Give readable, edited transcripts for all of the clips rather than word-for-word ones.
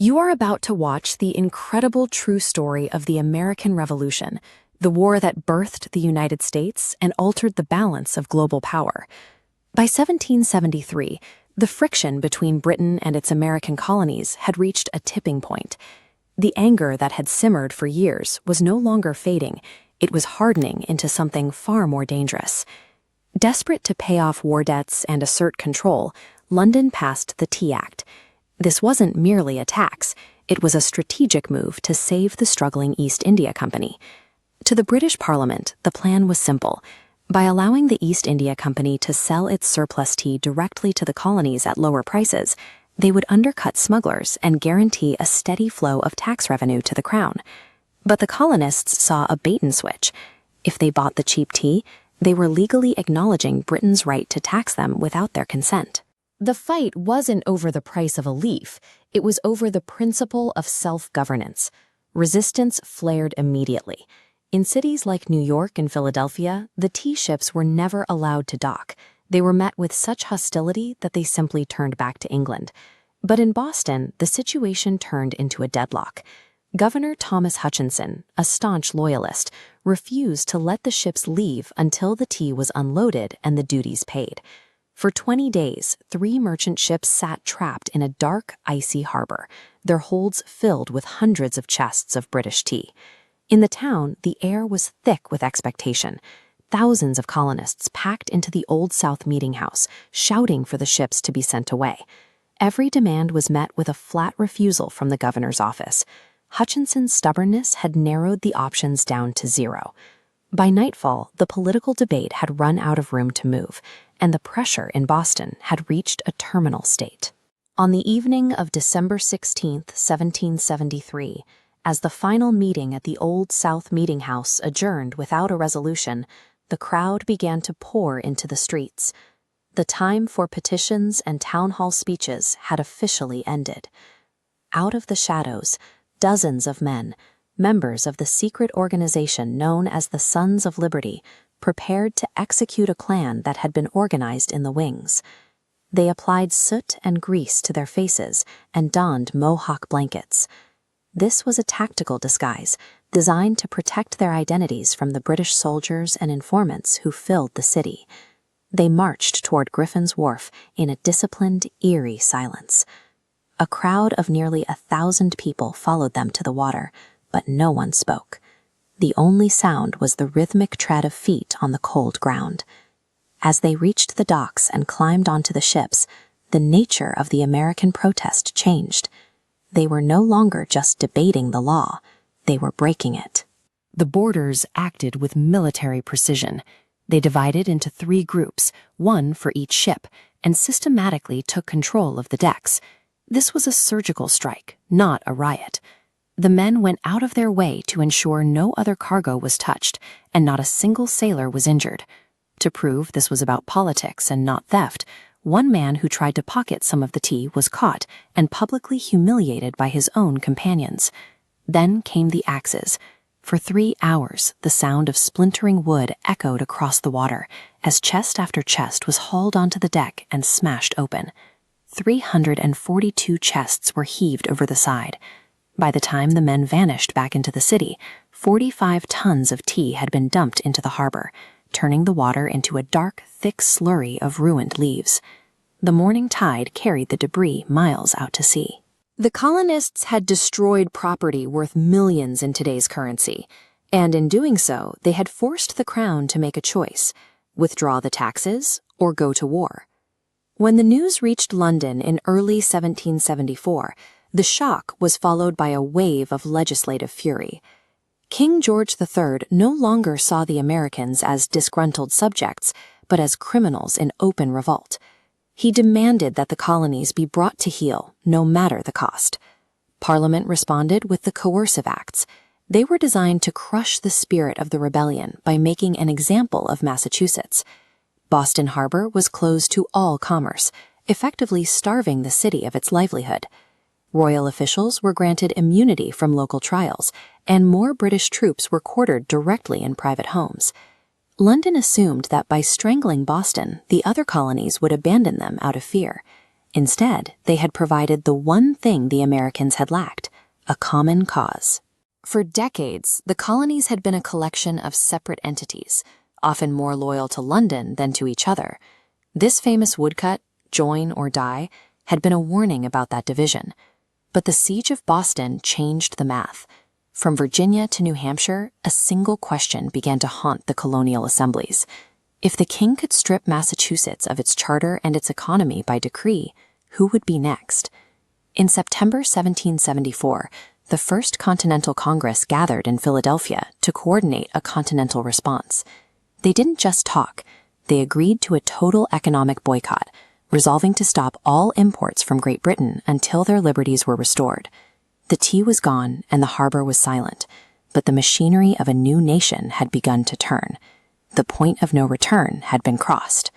You are about to watch the incredible true story of the American Revolution, the war that birthed the United States and altered the balance of global power. By 1773, the friction between Britain and its American colonies had reached a tipping point. The anger that had simmered for years was no longer fading, it was hardening into something far more dangerous. Desperate to pay off war debts and assert control, London passed the Tea Act. This wasn't merely a tax, it was a strategic move to save the struggling East India Company. To the British Parliament, the plan was simple. By allowing the East India Company to sell its surplus tea directly to the colonies at lower prices, they would undercut smugglers and guarantee a steady flow of tax revenue to the crown. But the colonists saw a bait-and-switch. If they bought the cheap tea, they were legally acknowledging Britain's right to tax them without their consent. The fight wasn't over the price of a leaf, it was over the principle of self-governance. Resistance flared immediately. In cities like New York and Philadelphia, the tea ships were never allowed to dock. They were met with such hostility that they simply turned back to England. But in Boston, the situation turned into a deadlock. Governor Thomas Hutchinson, a staunch loyalist, refused to let the ships leave until the tea was unloaded and the duties paid. For 20 days, 3 merchant ships sat trapped in a dark, icy harbor, their holds filled with hundreds of chests of British tea. In the town, the air was thick with expectation. Thousands of colonists packed into the Old South Meeting House, shouting for the ships to be sent away. Every demand was met with a flat refusal from the governor's office. Hutchinson's stubbornness had narrowed the options down to 0. By nightfall, the political debate had run out of room to move, and the pressure in Boston had reached a terminal state. On the evening of December 16, 1773, as the final meeting at the Old South Meeting House adjourned without a resolution, the crowd began to pour into the streets. The time for petitions and town hall speeches had officially ended. Out of the shadows, dozens of men, members of the secret organization known as the Sons of Liberty, prepared to execute a plan that had been organized in the wings. They applied soot and grease to their faces and donned Mohawk blankets. This was a tactical disguise designed to protect their identities from the British soldiers and informants who filled the city. They marched toward Griffin's Wharf in a disciplined, eerie silence. A crowd of nearly 1,000 people followed them to the water, but no one spoke. The only sound was the rhythmic tread of feet on the cold ground. As they reached the docks and climbed onto the ships, the nature of the American protest changed. They were no longer just debating the law, they were breaking it. The boarders acted with military precision. They divided into 3 groups, 1 for each ship, and systematically took control of the decks. This was a surgical strike, not a riot. The men went out of their way to ensure no other cargo was touched, and not a single sailor was injured. To prove this was about politics and not theft, one man who tried to pocket some of the tea was caught and publicly humiliated by his own companions. Then came the axes. For 3 hours, the sound of splintering wood echoed across the water as chest after chest was hauled onto the deck and smashed open. 342 chests were heaved over the side. By the time the men vanished back into the city, 45 tons of tea had been dumped into the harbor, turning the water into a dark, thick slurry of ruined leaves. The morning tide carried the debris miles out to sea. The colonists had destroyed property worth millions in today's currency, and in doing so, they had forced the crown to make a choice: withdraw the taxes or go to war. When the news reached London in early 1774, the shock was followed by a wave of legislative fury. King George III no longer saw the Americans as disgruntled subjects, but as criminals in open revolt. He demanded that the colonies be brought to heel, no matter the cost. Parliament responded with the Coercive Acts. They were designed to crush the spirit of the rebellion by making an example of Massachusetts. Boston Harbor was closed to all commerce, effectively starving the city of its livelihood. Royal officials were granted immunity from local trials, and more British troops were quartered directly in private homes. London assumed that by strangling Boston, the other colonies would abandon them out of fear. Instead, they had provided the one thing the Americans had lacked: a common cause. For decades, the colonies had been a collection of separate entities, often more loyal to London than to each other. This famous woodcut, join or die, had been a warning about that division. But the Siege of Boston changed the math. From Virginia to New Hampshire, a single question began to haunt the colonial assemblies. If the king could strip Massachusetts of its charter and its economy by decree, who would be next? In September 1774, the First Continental Congress gathered in Philadelphia to coordinate a continental response. They didn't just talk, they agreed to a total economic boycott, resolving to stop all imports from Great Britain until their liberties were restored. The tea was gone and the harbor was silent, but the machinery of a new nation had begun to turn. The point of no return had been crossed.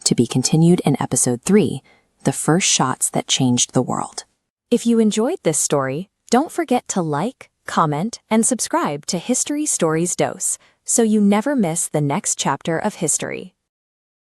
To be continued in Episode 3, The First Shots That Changed the World. If you enjoyed this story, don't forget to like, comment, and subscribe to History Stories Dose so you never miss the next chapter of history.